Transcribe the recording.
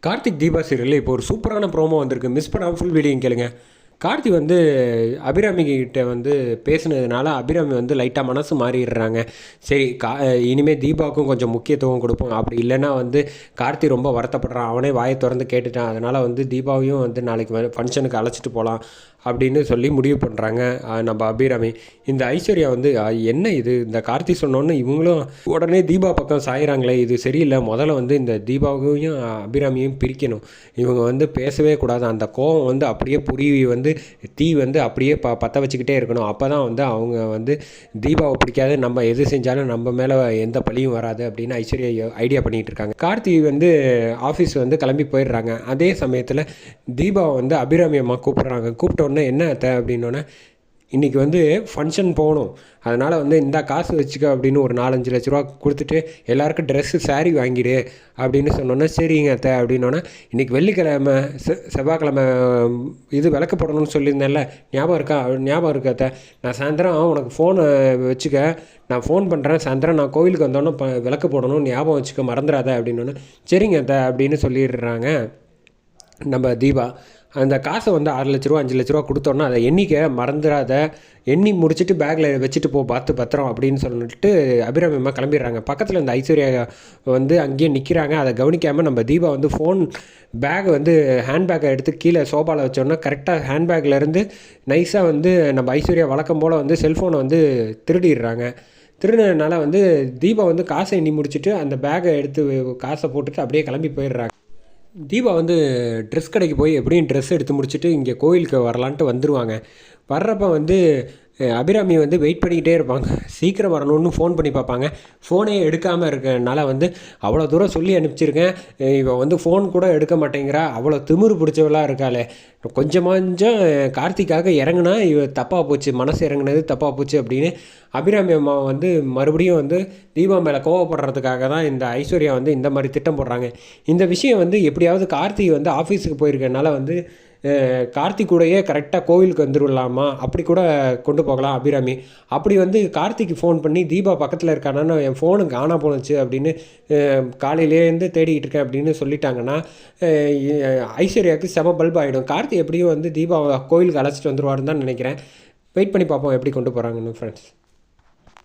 கார்த்திக் தீபா சீரியலில் இப்போ ஒரு சூப்பரான ப்ரோமோ வந்திருக்கு. மிஸ் பண்ணாமல் ஃபுல் வீடியோ கேளுங்க. கார்த்தி வந்து அபிராமி கிட்ட வந்து பேசுனதுனால அபிராமி வந்து லைட்டாக மனசு மாறிடுறாங்க. சரி இனிமேல் தீபாவுக்கும் கொஞ்சம் முக்கியத்துவம் கொடுப்போம், அப்படி இல்லைன்னா வந்து கார்த்தி ரொம்ப வருத்தப்படுறான், அவனே வாயை திறந்து கேட்டுட்டான், அதனால் வந்து தீபாவையும் வந்து நாளைக்கு ஃபங்க்ஷனுக்கு அழைச்சிட்டு போகலாம் அப்படின்னு சொல்லி முடிவு பண்ணுறாங்க நம்ம அபிராமி. இந்த ஐஸ்வர்யா வந்து என்ன இது, இந்த கார்த்தி சொன்னோன்னு இவங்களும் உடனே தீபா பக்கம் சாயிறாங்களே, இது சரியில்லை, முதல்ல வந்து இந்த தீபாவையும் அபிராமியும் பிரிக்கணும், இவங்க வந்து பேசவே கூடாது, அந்த கோவம் வந்து அப்படியே புரிய வந்து தீ வந்து அப்படியே பற்ற வச்சுக்கிட்டே இருக்கணும், அப்போ தான் வந்து அவங்க வந்து தீபாவை பிடிக்காது, நம்ம எது செஞ்சாலும் நம்ம மேலே எந்த பழியும் வராது அப்படின்னு ஐஸ்வர்யா ஐடியா பண்ணிகிட்டு இருக்காங்க. கார்த்தி வந்து ஆஃபீஸ் வந்து கிளம்பி போயிடுறாங்க. அதே சமயத்தில் தீபாவை வந்து அபிராமி அம்மா கூப்பிட்டோன்னே என்ன அத்தை அப்படின்னோடனே, இன்றைக்கி வந்து ஃபங்க்ஷன் போகணும், அதனால் வந்து இந்த காசு வச்சுக்க அப்படின்னு ஒரு 4-5 லட்ச ரூபா கொடுத்துட்டு எல்லாருக்கும் ட்ரெஸ்ஸு சாரீ வாங்கிடு அப்படின்னு சொன்னோன்னே, சரிங்க அத்தை அப்படின்னோடனே, இன்றைக்கி வெள்ளிக்கிழமை செவ்வாய்க்கிழமை இது விளக்கு போடணும்னு சொல்லியிருந்தேன்ல, ஞாபகம் இருக்கா அத்தை, நான் சாயந்தரம் உனக்கு ஃபோனை வச்சுக்க, நான் ஃபோன் பண்ணுறேன், சாயந்தரம் நான் கோவிலுக்கு வந்தோன்னே விளக்கு போடணும், ஞாபகம் வச்சுக்க, மறந்துடாத அப்படின்னோடனே, சரிங்க அத்தை அப்படின்னு சொல்லிடுறாங்க நம்ம தீபா. அந்த காசை வந்து 6 லட்ச ரூபா 5 லட்ச ரூபா கொடுத்தோன்னா அதை எண்ணிக்க மறந்துடாத, எண்ணி முடிச்சுட்டு பேக்கில் வச்சுட்டு பார்த்து பத்திரம் அப்படின்னு சொல்லிட்டு அபிராமி அம்மா கிளம்பிடுறாங்க. பக்கத்தில் இந்த ஐஸ்வர்யா வந்து அங்கேயே நிற்கிறாங்க. அதை கவனிக்காமல் நம்ம தீபா வந்து ஃபோன் பேக் வந்து ஹேண்ட்பேக்கை எடுத்து கீழே சோபாவில் வச்சோன்னா கரெக்டாக ஹேண்ட்பேக்லேருந்து நைஸாக வந்து நம்ம ஐஸ்வர்யா வழக்கம் போல் வந்து செல்ஃபோனை வந்து திருடிடுறாங்க. திருடினதுனால வந்து தீபா வந்து காசை எண்ணி முடிச்சுட்டு அந்த பேக்கை எடுத்து காசை போட்டுட்டு அப்படியே கிளம்பி போயிடுறாங்க. தீபா வந்து ட்ரெஸ் கடைக்கு போய் எப்படியும் ட்ரெஸ் எடுத்து முடிச்சுட்டு இங்கே கோயிலுக்கு வரலான்ட்டு வந்துடுவாங்க. வர்றப்போ வந்து அபிராமி வந்து வெயிட் பண்ணிக்கிட்டே இருப்பாங்க, சீக்கிரம் வரணும்னு ஃபோன் பண்ணி பார்ப்பாங்க. ஃபோனே எடுக்காமல் இருக்கனால வந்து அவ்வளோ தூரம் சொல்லி அனுப்பிச்சிருக்கேன், இவன் வந்து ஃபோன் கூட எடுக்க மாட்டேங்கிறா, அவ்வளோ திமிரு பிடிச்சவளாக இருக்காளே, கொஞ்சம் கார்த்திக்காக இறங்குனா இவ தப்பாக போச்சு, மனசு இறங்குனது தப்பாக போச்சு அப்படின்னு அபிராமி அம்மா வந்து மறுபடியும் வந்து தீபா மேலே கோவப்படுறதுக்காக தான் இந்த ஐஸ்வர்யா வந்து இந்த மாதிரி திட்டம் போடுறாங்க. இந்த விஷயம் வந்து எப்படியாவது கார்த்தி வந்து ஆஃபீஸுக்கு போயிருக்கனால வந்து கார்த்திக் கூடயே கரெக்டாக கோவிலுக்கு வந்துடலாமா, அப்படி கூட கொண்டு போகலாம் அபிராமி. அப்படி வந்து கார்த்திக்கு ஃபோன் பண்ணி தீபா பக்கத்தில் இருக்கானான்னு என் ஃபோனு காணா போணுச்சு அப்படின்னு காலையிலேருந்து தேடிக்கிட்டு இருக்கேன் அப்படின்னு சொல்லிட்டாங்கன்னா ஐஸ்வர்யாவுக்கு செம பல்ப் ஆகிடும். கார்த்தி எப்படியும் வந்து தீபா கோவிலுக்கு அழைச்சிட்டு வந்துடுவாருன்னு தான் நினைக்கிறேன். வெயிட் பண்ணி பார்ப்போம் எப்படி கொண்டு போகிறாங்கன்னு ஃப்ரெண்ட்ஸ்.